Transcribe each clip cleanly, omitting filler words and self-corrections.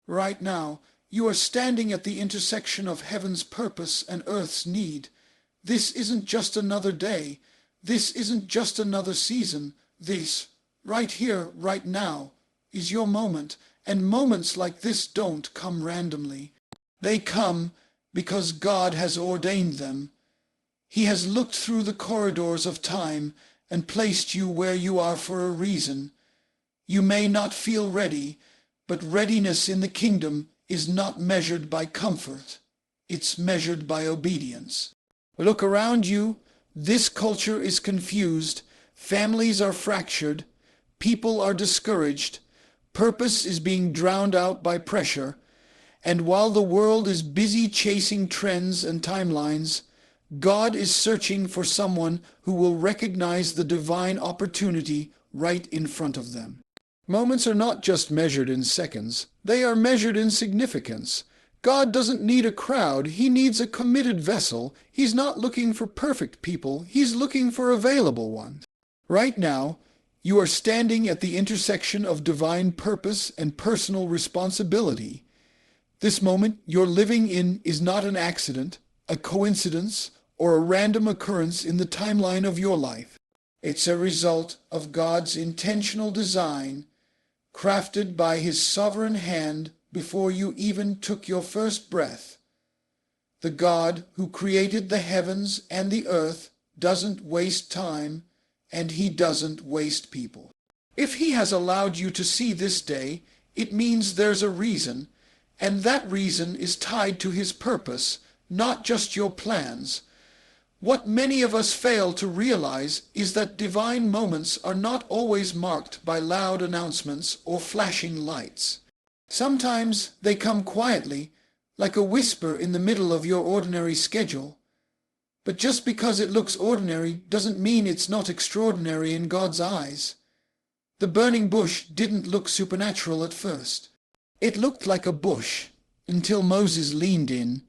Right now, you are standing at the intersection of heaven's purpose and earth's need. This isn't just another day. This isn't just another season. This, right here, right now, is your moment. And moments like this don't come randomly. They come because God has ordained them. He has looked through the corridors of time and placed you where you are for a reason. You may not feel ready, but readiness in the kingdom is not measured by comfort. It's measured by obedience. Look around you. This culture is confused. Families are fractured. People are discouraged. Purpose is being drowned out by pressure. And while the world is busy chasing trends and timelines, God is searching for someone who will recognize the divine opportunity right in front of them. Moments are not just measured in seconds. They are measured in significance. God doesn't need a crowd. He needs a committed vessel. He's not looking for perfect people. He's looking for available ones. Right now, you are standing at the intersection of divine purpose and personal responsibility. This moment you're living in is not an accident, a coincidence, or a random occurrence in the timeline of your life. It's a result of God's intentional design, crafted by His sovereign hand before you even took your first breath. The God who created the heavens and the earth doesn't waste time, and He doesn't waste people. If He has allowed you to see this day, it means there's a reason, and that reason is tied to His purpose, not just your plans. What many of us fail to realize is that divine moments are not always marked by loud announcements or flashing lights. Sometimes they come quietly, like a whisper in the middle of your ordinary schedule. But just because it looks ordinary doesn't mean it's not extraordinary in God's eyes. The burning bush didn't look supernatural at first. It looked like a bush until Moses leaned in.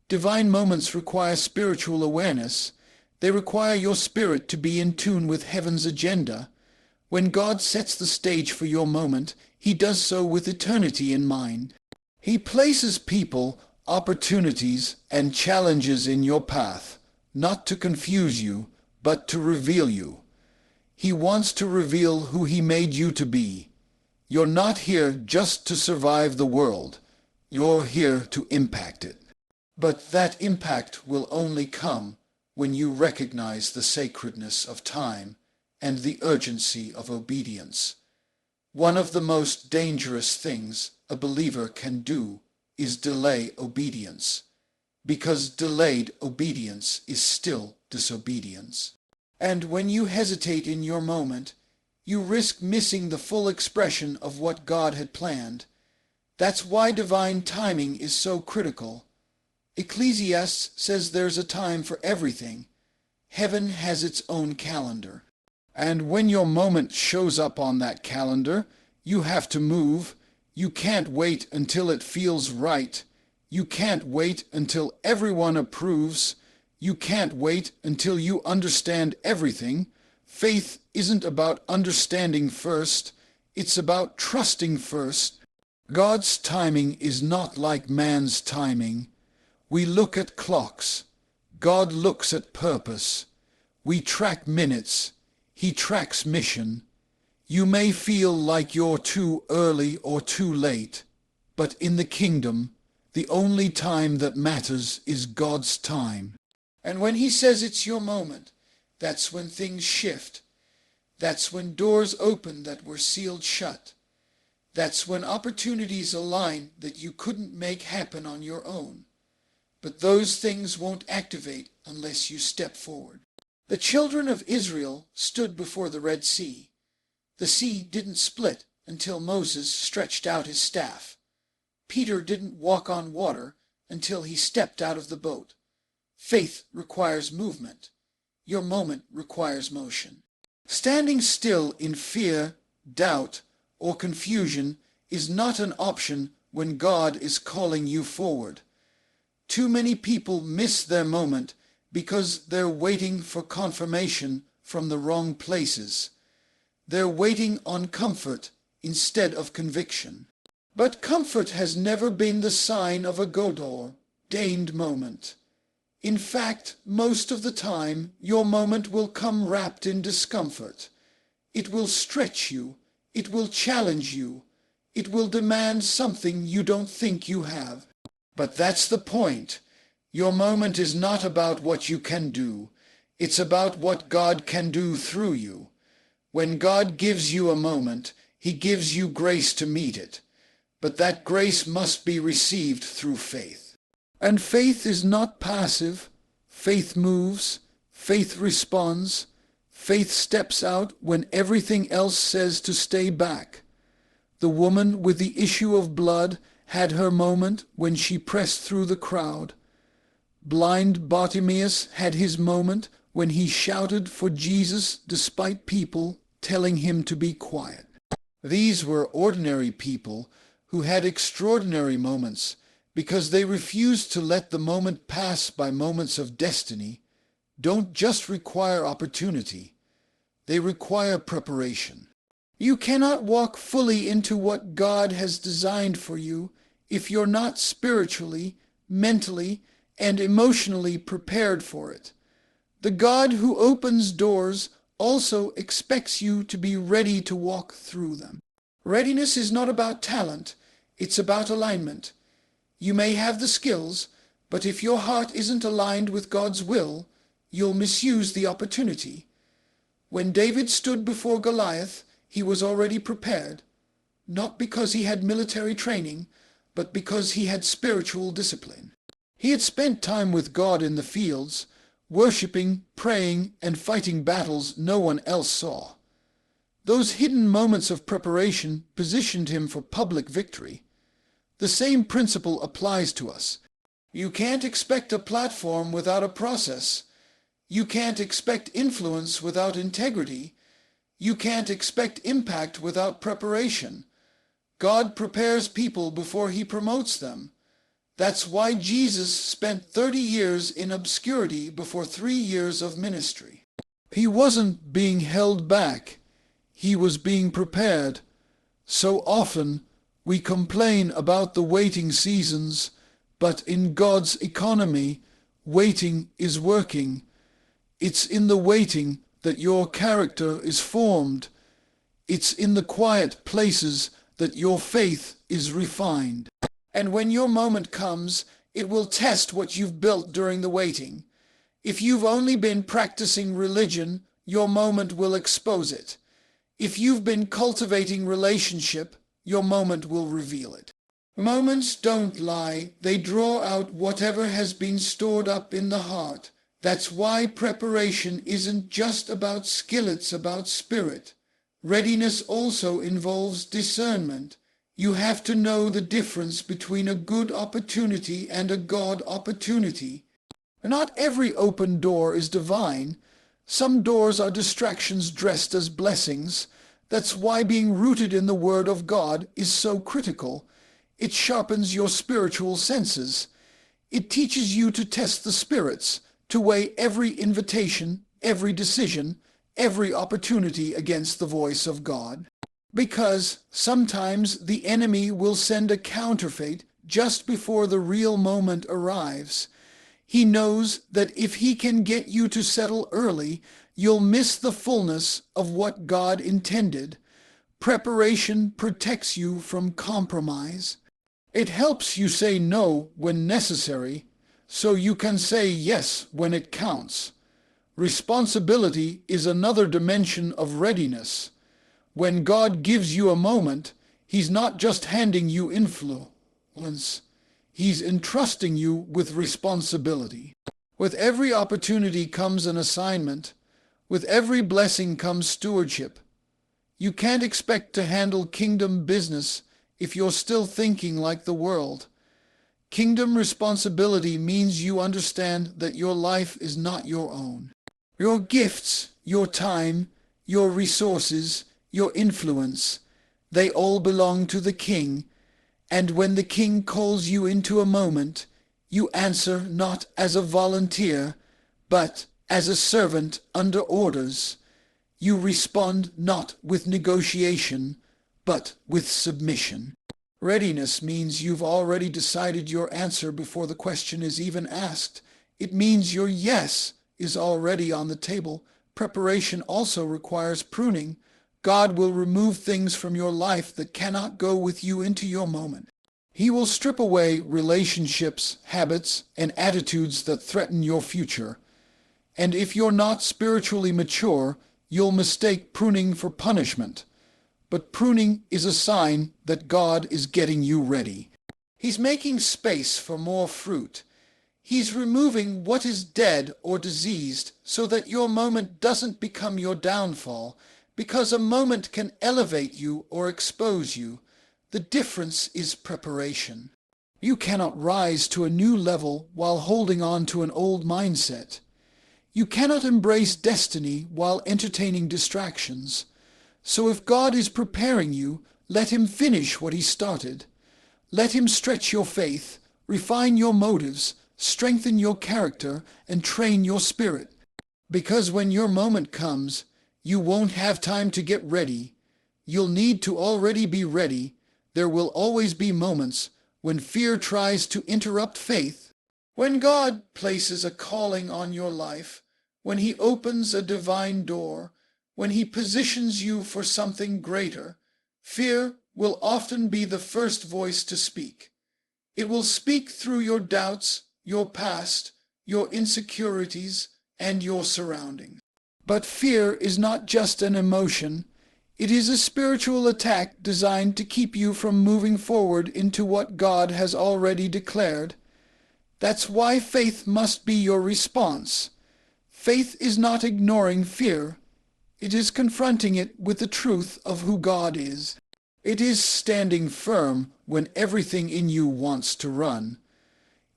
Divine moments require spiritual awareness. They require your spirit to be in tune with heaven's agenda. When God sets the stage for your moment, He does so with eternity in mind. He places people, opportunities, and challenges in your path, not to confuse you, but to reveal you. He wants to reveal who He made you to be. You're not here just to survive the world. You're here to impact it. But that impact will only come when you recognize the sacredness of time and the urgency of obedience. One of the most dangerous things a believer can do is delay obedience, because delayed obedience is still disobedience. And when you hesitate in your moment, you risk missing the full expression of what God had planned. That's why divine timing is so critical. Ecclesiastes says there's a time for everything. Heaven has its own calendar. And when your moment shows up on that calendar, you have to move. You can't wait until it feels right. You can't wait until everyone approves. You can't wait until you understand everything. Faith isn't about understanding first. It's about trusting first. God's timing is not like man's timing. We look at clocks. God looks at purpose. We track minutes. He tracks mission. You may feel like you're too early or too late, but in the kingdom, the only time that matters is God's time. And when He says it's your moment, that's when things shift. That's when doors open that were sealed shut. That's when opportunities align that you couldn't make happen on your own. But those things won't activate unless you step forward. The children of Israel stood before the Red Sea. The sea didn't split until Moses stretched out his staff. Peter didn't walk on water until he stepped out of the boat. Faith requires movement. Your moment requires motion. Standing still in fear, doubt, or confusion is not an option when God is calling you forward. Too many people miss their moment because they're waiting for confirmation from the wrong places. They're waiting on comfort instead of conviction. But comfort has never been the sign of a God-ordained moment. In fact, most of the time, your moment will come wrapped in discomfort. It will stretch you. It will challenge you. It will demand something you don't think you have. But that's the point. Your moment is not about what you can do. It's about what God can do through you. When God gives you a moment, He gives you grace to meet it. But that grace must be received through faith. And faith is not passive. Faith moves. Faith responds. Faith steps out when everything else says to stay back. The woman with the issue of blood had her moment when she pressed through the crowd. Blind Bartimaeus had his moment when he shouted for Jesus despite people telling him to be quiet. These were ordinary people who had extraordinary moments because they refused to let the moment pass by. Moments of destiny don't just require opportunity, they require preparation. You cannot walk fully into what God has designed for you if you're not spiritually, mentally, and emotionally prepared for it. The God who opens doors also expects you to be ready to walk through them. Readiness is not about talent, it's about alignment. You may have the skills, but if your heart isn't aligned with God's will, you'll misuse the opportunity. When David stood before Goliath, he was already prepared, not because he had military training, but because he had spiritual discipline. He had spent time with God in the fields, worshipping, praying, and fighting battles no one else saw. Those hidden moments of preparation positioned him for public victory. The same principle applies to us. You can't expect a platform without a process. You can't expect influence without integrity. You can't expect impact without preparation. God prepares people before He promotes them. That's why Jesus spent 30 years in obscurity before 3 years of ministry. He wasn't being held back. He was being prepared. So often we complain about the waiting seasons, but in God's economy, waiting is working. It's in the waiting that your character is formed. It's in the quiet places that your faith is refined. And when your moment comes, it will test what you've built during the waiting. If you've only been practicing religion, your moment will expose it. If you've been cultivating relationship, your moment will reveal it. Moments don't lie. They draw out whatever has been stored up in the heart. That's why preparation isn't just about skill, it's about spirit. Readiness also involves discernment. You have to know the difference between a good opportunity and a God opportunity. Not every open door is divine. Some doors are distractions dressed as blessings. That's why being rooted in the Word of God is so critical. It sharpens your spiritual senses. It teaches you to test the spirits, to weigh every invitation, every decision, every opportunity against the voice of God. Because sometimes the enemy will send a counterfeit just before the real moment arrives. He knows that if he can get you to settle early, you'll miss the fullness of what God intended. Preparation protects you from compromise. It helps you say no when necessary, so you can say yes when it counts. Responsibility is another dimension of readiness. When God gives you a moment, He's not just handing you influence. He's entrusting you with responsibility. With every opportunity comes an assignment. With every blessing comes stewardship. You can't expect to handle kingdom business if you're still thinking like the world. Kingdom responsibility means you understand that your life is not your own. Your gifts, your time, your resources, your influence, they all belong to the King. And when the King calls you into a moment, you answer not as a volunteer, but as a servant under orders. You respond not with negotiation, but with submission. Readiness means you've already decided your answer before the question is even asked. It means your yes is already on the table. Preparation also requires pruning. God will remove things from your life that cannot go with you into your moment. He will strip away relationships, habits, and attitudes that threaten your future. And if you're not spiritually mature, you'll mistake pruning for punishment. But pruning is a sign that God is getting you ready. He's making space for more fruit. He's removing what is dead or diseased so that your moment doesn't become your downfall, because a moment can elevate you or expose you. The difference is preparation. You cannot rise to a new level while holding on to an old mindset. You cannot embrace destiny while entertaining distractions. So if God is preparing you, let Him finish what He started. Let Him stretch your faith, refine your motives, strengthen your character, and train your spirit. Because when your moment comes, you won't have time to get ready. You'll need to already be ready. There will always be moments when fear tries to interrupt faith. When God places a calling on your life, when He opens a divine door, when He positions you for something greater, fear will often be the first voice to speak. It will speak through your doubts, your past, your insecurities, and your surroundings. But fear is not just an emotion. It is a spiritual attack designed to keep you from moving forward into what God has already declared. That's why faith must be your response. Faith is not ignoring fear. It is confronting it with the truth of who God is. It is standing firm when everything in you wants to run.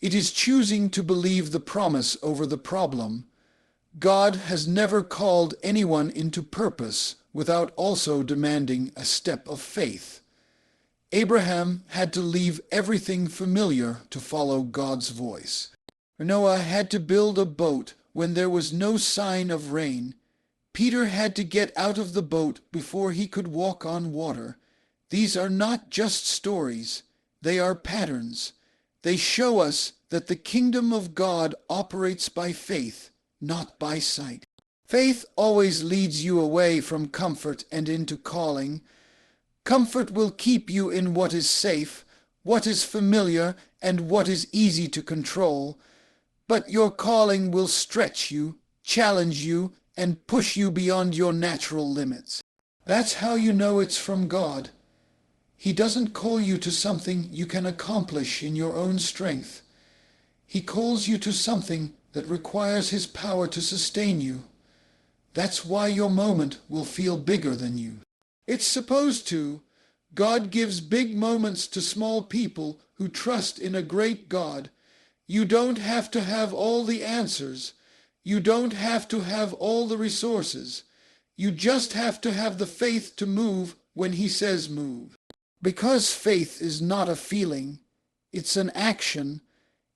It is choosing to believe the promise over the problem. God has never called anyone into purpose without also demanding a step of faith. Abraham had to leave everything familiar to follow God's voice. Noah had to build a boat when there was no sign of rain. Peter had to get out of the boat before he could walk on water. These are not just stories. They are patterns. They show us that the kingdom of God operates by faith, not by sight. Faith always leads you away from comfort and into calling. Comfort will keep you in what is safe, what is familiar, and what is easy to control. But your calling will stretch you, challenge you, and push you beyond your natural limits. That's how you know it's from God. He doesn't call you to something you can accomplish in your own strength. He calls you to something that requires His power to sustain you. That's why your moment will feel bigger than you. It's supposed to. God gives big moments to small people who trust in a great God. You don't have to have all the answers. You don't have to have all the resources. You just have to have the faith to move when He says move. Because faith is not a feeling, it's an action.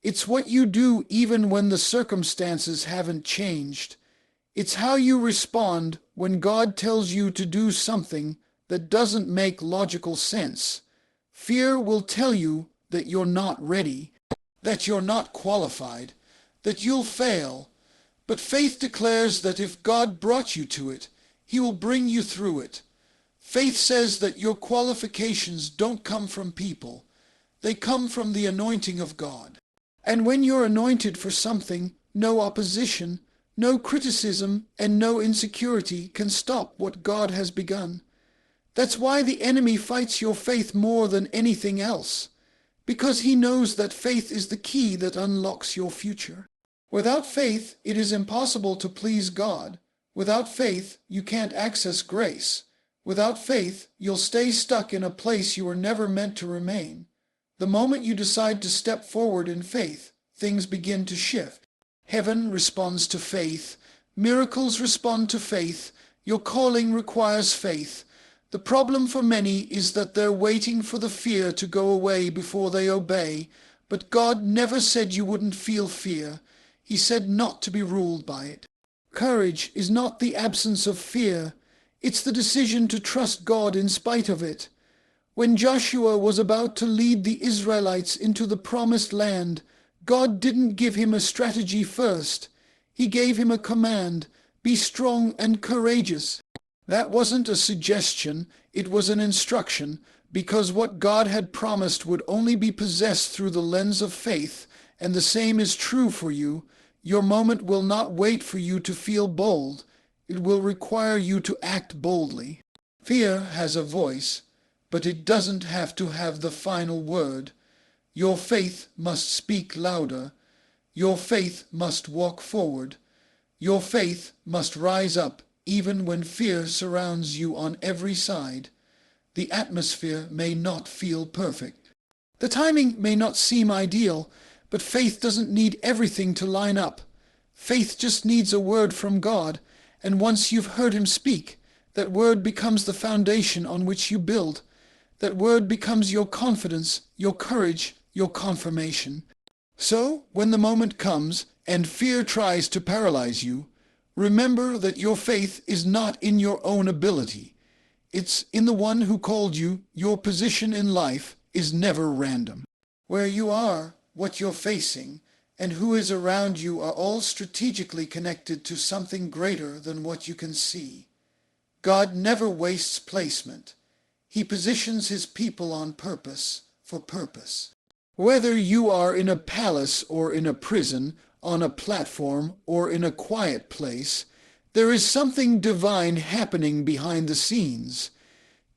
It's what you do even when the circumstances haven't changed. It's how you respond when God tells you to do something that doesn't make logical sense. Fear will tell you that you're not ready, that you're not qualified, that you'll fail. But faith declares that if God brought you to it, He will bring you through it. Faith says that your qualifications don't come from people. They come from the anointing of God. And when you're anointed for something, no opposition, no criticism, and no insecurity can stop what God has begun. That's why the enemy fights your faith more than anything else, because he knows that faith is the key that unlocks your future. Without faith, it is impossible to please God. Without faith, you can't access grace. Without faith, you'll stay stuck in a place you were never meant to remain. The moment you decide to step forward in faith, things begin to shift. Heaven responds to faith. Miracles respond to faith. Your calling requires faith. The problem for many is that they're waiting for the fear to go away before they obey. But God never said you wouldn't feel fear. He said not to be ruled by it. Courage is not the absence of fear. It's the decision to trust God in spite of it. When Joshua was about to lead the Israelites into the promised land, God didn't give him a strategy first. He gave him a command: be strong and courageous. That wasn't a suggestion, it was an instruction, because what God had promised would only be possessed through the lens of faith, and the same is true for you. Your moment will not wait for you to feel bold. It will require you to act boldly. Fear has a voice, but it doesn't have to have the final word. Your faith must speak louder. Your faith must walk forward. Your faith must rise up even when fear surrounds you on every side. The atmosphere may not feel perfect. The timing may not seem ideal, but faith doesn't need everything to line up. Faith just needs a word from God, and once you've heard him speak, that word becomes the foundation on which you build. That word becomes your confidence, your courage, your confirmation. So, when the moment comes and fear tries to paralyze you, remember that your faith is not in your own ability. It's in the one who called you. Your position in life is never random. Where you are, what you're facing, and who is around you are all strategically connected to something greater than what you can see. God never wastes placement. He positions his people on purpose, for purpose. Whether you are in a palace or in a prison, on a platform or in a quiet place, there is something divine happening behind the scenes.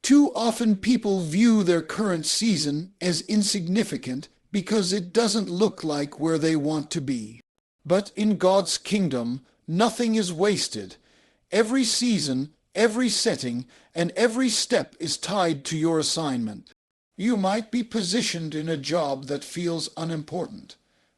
Too often people view their current season as insignificant because it doesn't look like where they want to be. But in God's kingdom, nothing is wasted. Every season, every setting, and every step is tied to your assignment. You might be positioned in a job that feels unimportant,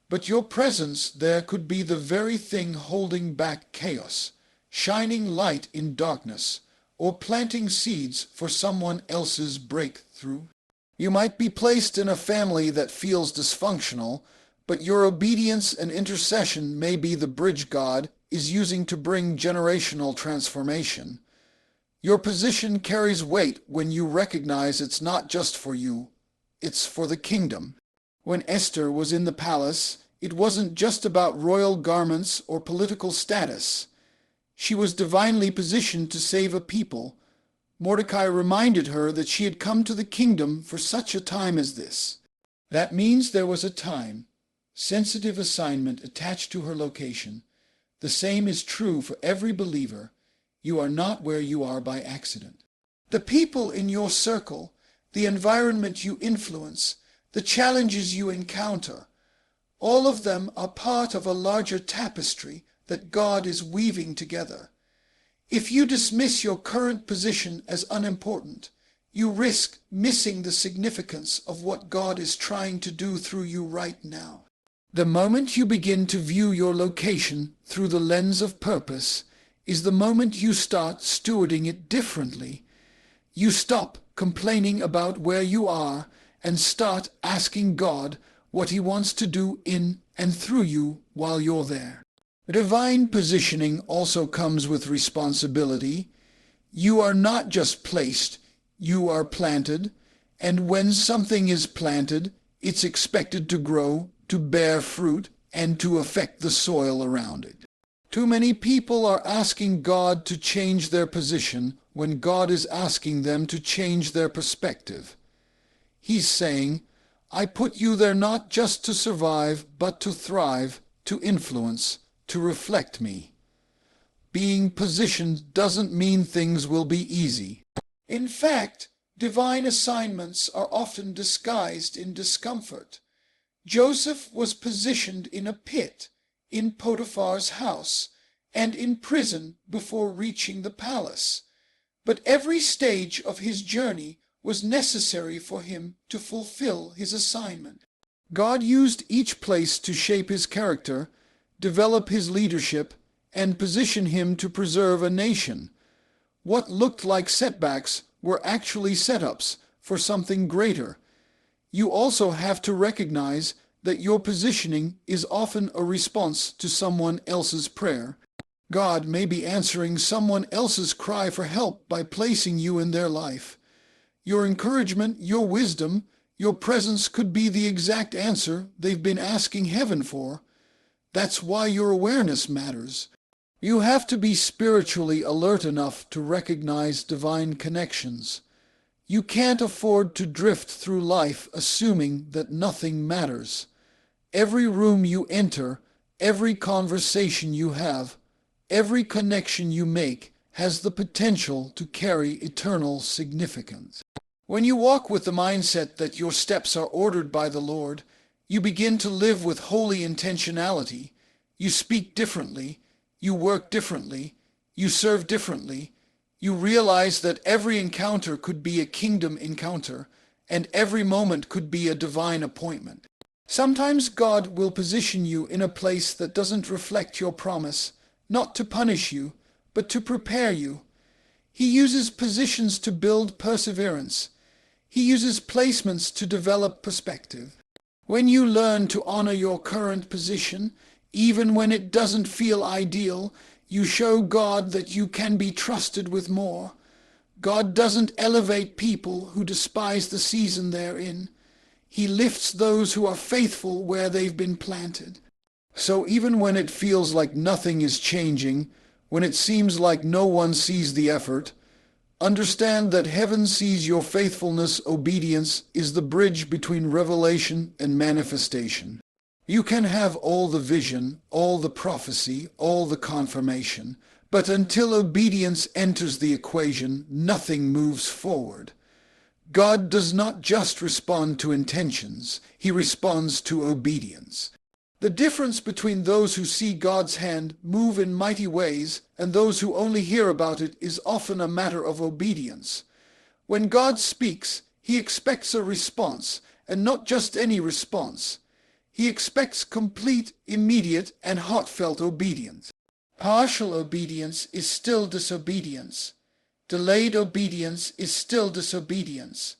but your presence there could be the very thing holding back chaos, shining light in darkness, or planting seeds for someone else's breakthrough. You might be placed in a family that feels dysfunctional, but your obedience and intercession may be the bridge God is using to bring generational transformation. Your position carries weight when you recognize it's not just for you, it's for the kingdom. When Esther was in the palace, it wasn't just about royal garments or political status. She was divinely positioned to save a people. Mordecai reminded her that she had come to the kingdom for such a time as this. That means there was a time, sensitive assignment attached to her location. The same is true for every believer. You are not where you are by accident. The people in your circle, the environment you influence, the challenges you encounter, all of them are part of a larger tapestry that God is weaving together. If you dismiss your current position as unimportant, you risk missing the significance of what God is trying to do through you right now. The moment you begin to view your location through the lens of purpose is the moment you start stewarding it differently. You stop complaining about where you are and start asking God what he wants to do in and through you while you're there. Divine positioning also comes with responsibility. You are not just placed, you are planted, and when something is planted, it's expected to grow, to bear fruit, and to affect the soil around it. Too many people are asking God to change their position when God is asking them to change their perspective. He's saying, I put you there not just to survive, but to thrive, to influence, to reflect me. Being positioned doesn't mean things will be easy. In fact, divine assignments are often disguised in discomfort. Joseph was positioned in a pit, in Potiphar's house, and in prison before reaching the palace. But every stage of his journey was necessary for him to fulfill his assignment. God used each place to shape his character, develop his leadership, and position him to preserve a nation. What looked like setbacks were actually setups for something greater. You also have to recognize that your positioning is often a response to someone else's prayer. God may be answering someone else's cry for help by placing you in their life. Your encouragement, your wisdom, your presence could be the exact answer they've been asking heaven for. That's why your awareness matters. You have to be spiritually alert enough to recognize divine connections. You can't afford to drift through life assuming that nothing matters. Every room you enter, every conversation you have, every connection you make has the potential to carry eternal significance. When you walk with the mindset that your steps are ordered by the Lord, you begin to live with holy intentionality. You speak differently, you work differently, you serve differently. You realize that every encounter could be a kingdom encounter, and every moment could be a divine appointment. Sometimes God will position you in a place that doesn't reflect your promise, not to punish you, but to prepare you. He uses positions to build perseverance. He uses placements to develop perspective. When you learn to honor your current position, even when it doesn't feel ideal, you show God that you can be trusted with more. God doesn't elevate people who despise the season they're in. He lifts those who are faithful where they've been planted. So even when it feels like nothing is changing, when it seems like no one sees the effort, understand that heaven sees your faithfulness. Obedience is the bridge between revelation and manifestation. You can have all the vision, all the prophecy, all the confirmation, but until obedience enters the equation, nothing moves forward. God does not just respond to intentions, He responds to obedience. The difference between those who see God's hand move in mighty ways and those who only hear about it is often a matter of obedience. When God speaks, He expects a response, and not just any response. He expects complete, immediate, and heartfelt obedience. Partial obedience is still disobedience. Delayed obedience is still disobedience.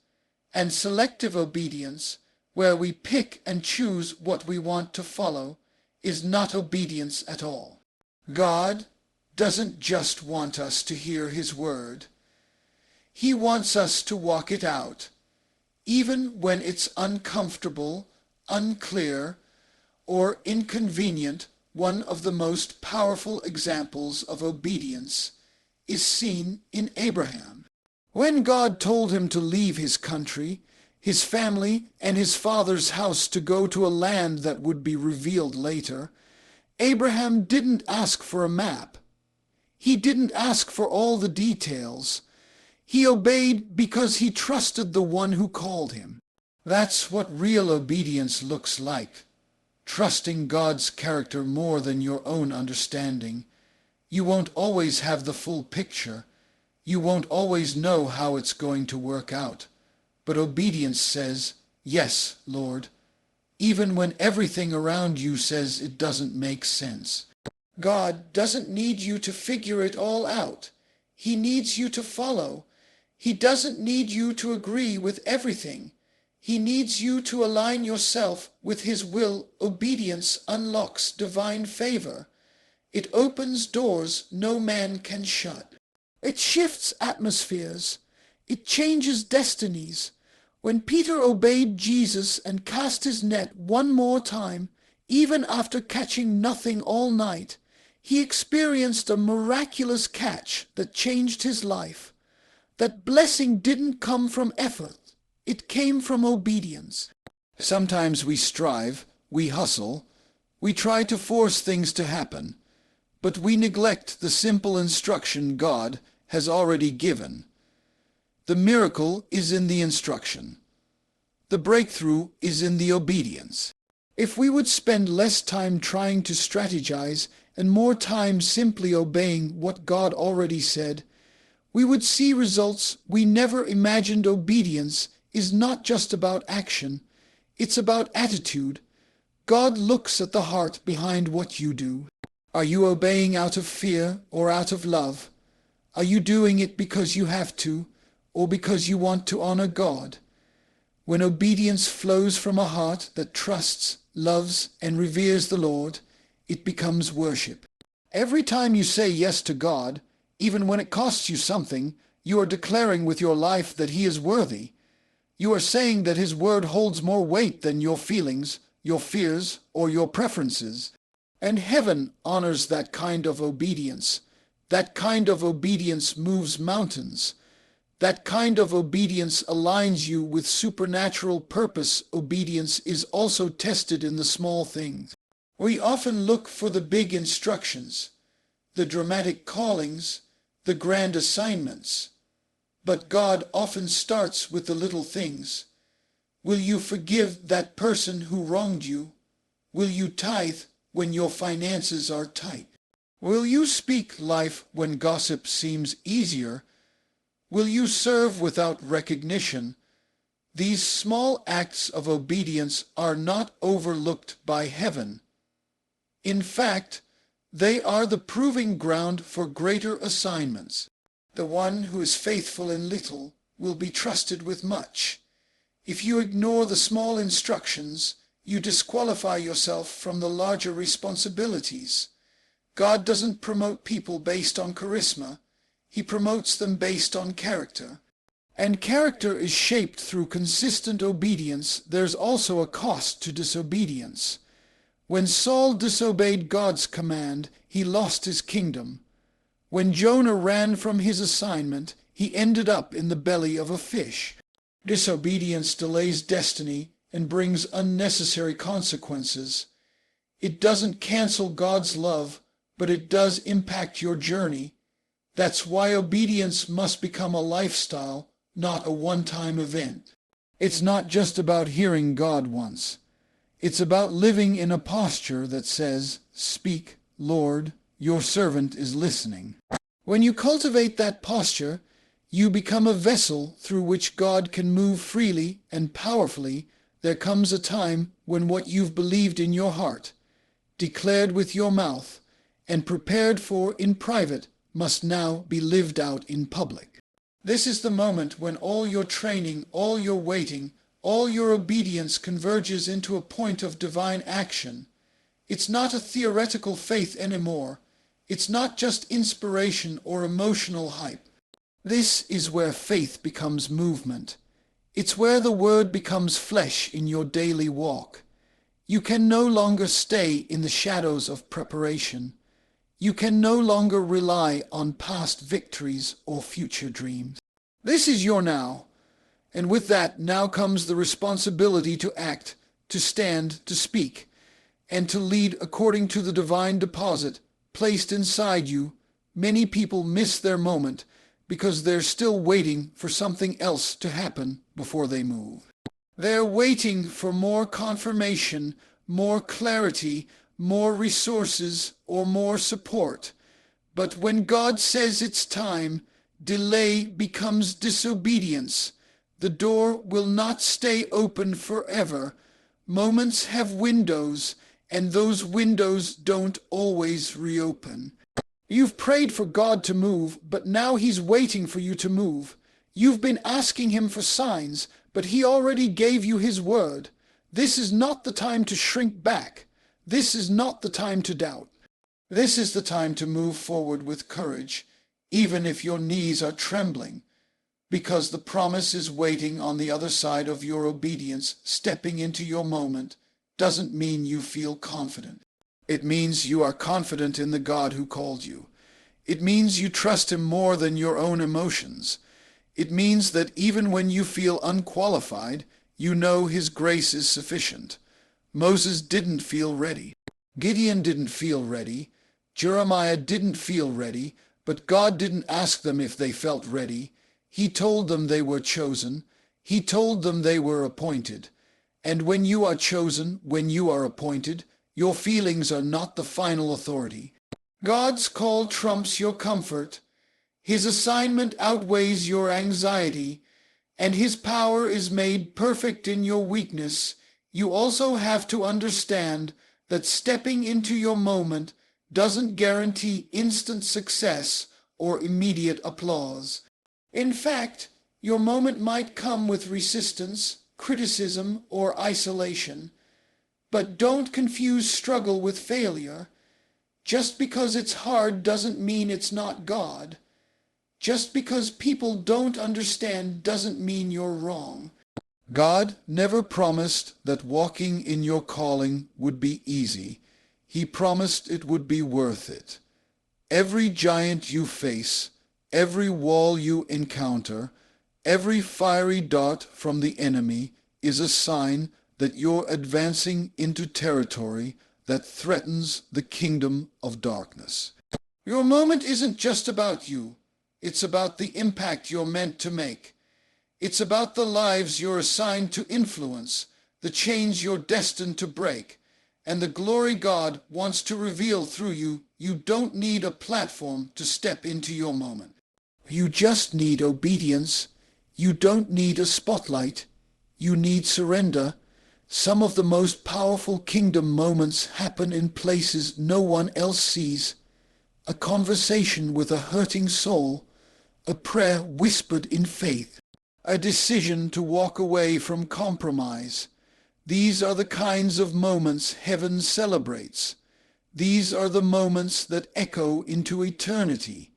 And selective obedience, where we pick and choose what we want to follow, is not obedience at all. God doesn't just want us to hear His word. He wants us to walk it out, even when it's uncomfortable, unclear, or inconvenient. One of the most powerful examples of obedience is seen in Abraham. When God told him to leave his country, his family, and his father's house to go to a land that would be revealed later, Abraham didn't ask for a map. He didn't ask for all the details. He obeyed because he trusted the one who called him. That's what real obedience looks like. Trusting God's character more than your own understanding. You won't always have the full picture. You won't always know how it's going to work out. But obedience says, "Yes, Lord," even when everything around you says it doesn't make sense. God doesn't need you to figure it all out. He needs you to follow. He doesn't need you to agree with everything. He needs you to align yourself with His will. Obedience unlocks divine favor. It opens doors no man can shut. It shifts atmospheres. It changes destinies. When Peter obeyed Jesus and cast his net one more time, even after catching nothing all night, he experienced a miraculous catch that changed his life. That blessing didn't come from effort. It came from obedience. Sometimes we strive, we hustle, we try to force things to happen, but we neglect the simple instruction God has already given. The miracle is in the instruction. The breakthrough is in the obedience. If we would spend less time trying to strategize and more time simply obeying what God already said, we would see results we never imagined. Obedience is not just about action, it's about attitude. God looks at the heart behind what you do. Are you obeying out of fear or out of love? Are you doing it because you have to, or because you want to honor God? When obedience flows from a heart that trusts, loves, and reveres the Lord, it becomes worship. Every time you say yes to God, even when it costs you something, You are declaring with your life that he is worthy. You are saying that his word holds more weight than your feelings, your fears, or your preferences. And heaven honors that kind of obedience. That kind of obedience moves mountains. That kind of obedience aligns you with supernatural purpose. Obedience is also tested in the small things. We often look for the big instructions, the dramatic callings, the grand assignments. But God often starts with the little things. Will you forgive that person who wronged you? Will you tithe when your finances are tight? Will you speak life when gossip seems easier? Will you serve without recognition? These small acts of obedience are not overlooked by heaven. In fact, they are the proving ground for greater assignments. The one who is faithful in little will be trusted with much. If you ignore the small instructions, you disqualify yourself from the larger responsibilities. God doesn't promote people based on charisma. He promotes them based on character. And character is shaped through consistent obedience. There's also a cost to disobedience. When Saul disobeyed God's command, he lost his kingdom. When Jonah ran from his assignment, he ended up in the belly of a fish. Disobedience delays destiny and brings unnecessary consequences. It doesn't cancel God's love, but it does impact your journey. That's why obedience must become a lifestyle, not a one-time event. It's not just about hearing God once. It's about living in a posture that says, "Speak, Lord, your servant is listening." When you cultivate that posture, you become a vessel through which God can move freely and powerfully. There comes a time when what you've believed in your heart, declared with your mouth, and prepared for in private must now be lived out in public. This is the moment when all your training, all your waiting, all your obedience converges into a point of divine action. It's not a theoretical faith anymore. It's not just inspiration or emotional hype. This is where faith becomes movement. It's where the word becomes flesh in your daily walk. You can no longer stay in the shadows of preparation. You can no longer rely on past victories or future dreams. This is your now. And with that now comes the responsibility to act, to stand, to speak, and to lead according to the divine deposit placed inside you. Many people miss their moment because they're still waiting for something else to happen before they move. They're waiting for more confirmation, more clarity, more resources, or more support. But when God says it's time, delay becomes disobedience. The door will not stay open forever. Moments have windows, and those windows don't always reopen. You've prayed for God to move, but now He's waiting for you to move. You've been asking Him for signs, but He already gave you His word. This is not the time to shrink back. This is not the time to doubt. This is the time to move forward with courage, even if your knees are trembling, because the promise is waiting on the other side of your obedience. Stepping into your moment doesn't mean you feel confident. It means you are confident in the God who called you. It means you trust Him more than your own emotions. It means that even when you feel unqualified, you know His grace is sufficient. Moses didn't feel ready. Gideon didn't feel ready. Jeremiah didn't feel ready, but God didn't ask them if they felt ready. He told them they were chosen. He told them they were appointed. And when you are chosen, when you are appointed, your feelings are not the final authority. God's call trumps your comfort. His assignment outweighs your anxiety, and His power is made perfect in your weakness. You also have to understand that stepping into your moment doesn't guarantee instant success or immediate applause. In fact, your moment might come with resistance, criticism, or isolation. But don't confuse struggle with failure. Just because it's hard doesn't mean it's not God. Just because people don't understand doesn't mean you're wrong. God never promised that walking in your calling would be easy. He promised it would be worth it. Every giant you face, every wall you encounter, every fiery dart from the enemy is a sign that you're advancing into territory that threatens the kingdom of darkness. Your moment isn't just about you. It's about the impact you're meant to make. It's about the lives you're assigned to influence, the chains you're destined to break, and the glory God wants to reveal through you. You don't need a platform to step into your moment. You just need obedience. You don't need a spotlight. You need surrender. Some of the most powerful kingdom moments happen in places no one else sees. A conversation with a hurting soul, a prayer whispered in faith, a decision to walk away from compromise. These are the kinds of moments heaven celebrates. These are the moments that echo into eternity.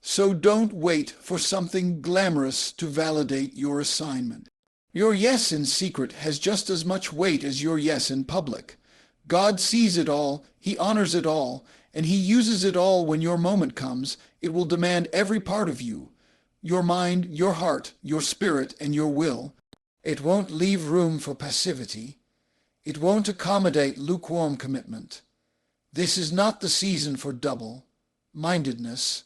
So don't wait for something glamorous to validate your assignment. Your yes in secret has just as much weight as your yes in public. God sees it all, He honors it all, and He uses it all when your moment comes. It will demand every part of you. Your mind, your heart, your spirit, and your will. It won't leave room for passivity. It won't accommodate lukewarm commitment. This is not the season for double-mindedness.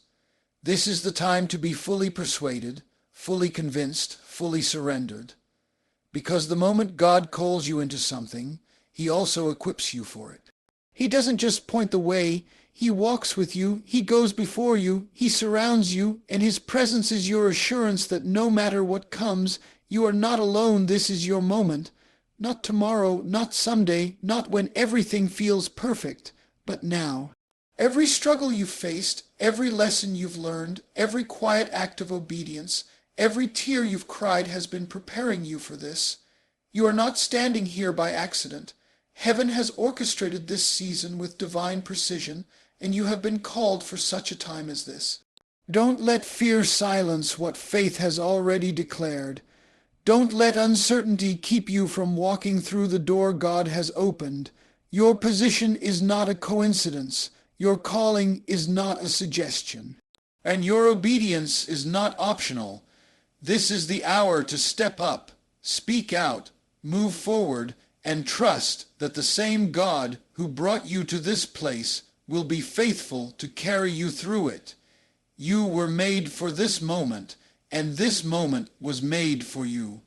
This is the time to be fully persuaded, fully convinced, fully surrendered. Because the moment God calls you into something, He also equips you for it. He doesn't just point the way. He walks with you, He goes before you, He surrounds you, and His presence is your assurance that no matter what comes, you are not alone. This is your moment. Not tomorrow, not someday, not when everything feels perfect, but now. Every struggle you've faced, every lesson you've learned, every quiet act of obedience, every tear you've cried has been preparing you for this. You are not standing here by accident. Heaven has orchestrated this season with divine precision, and you have been called for such a time as this. Don't let fear silence what faith has already declared. Don't let uncertainty keep you from walking through the door God has opened. Your position is not a coincidence. Your calling is not a suggestion. And your obedience is not optional. This is the hour to step up, speak out, move forward, and trust that the same God who brought you to this place will be faithful to carry you through it. You were made for this moment, and this moment was made for you.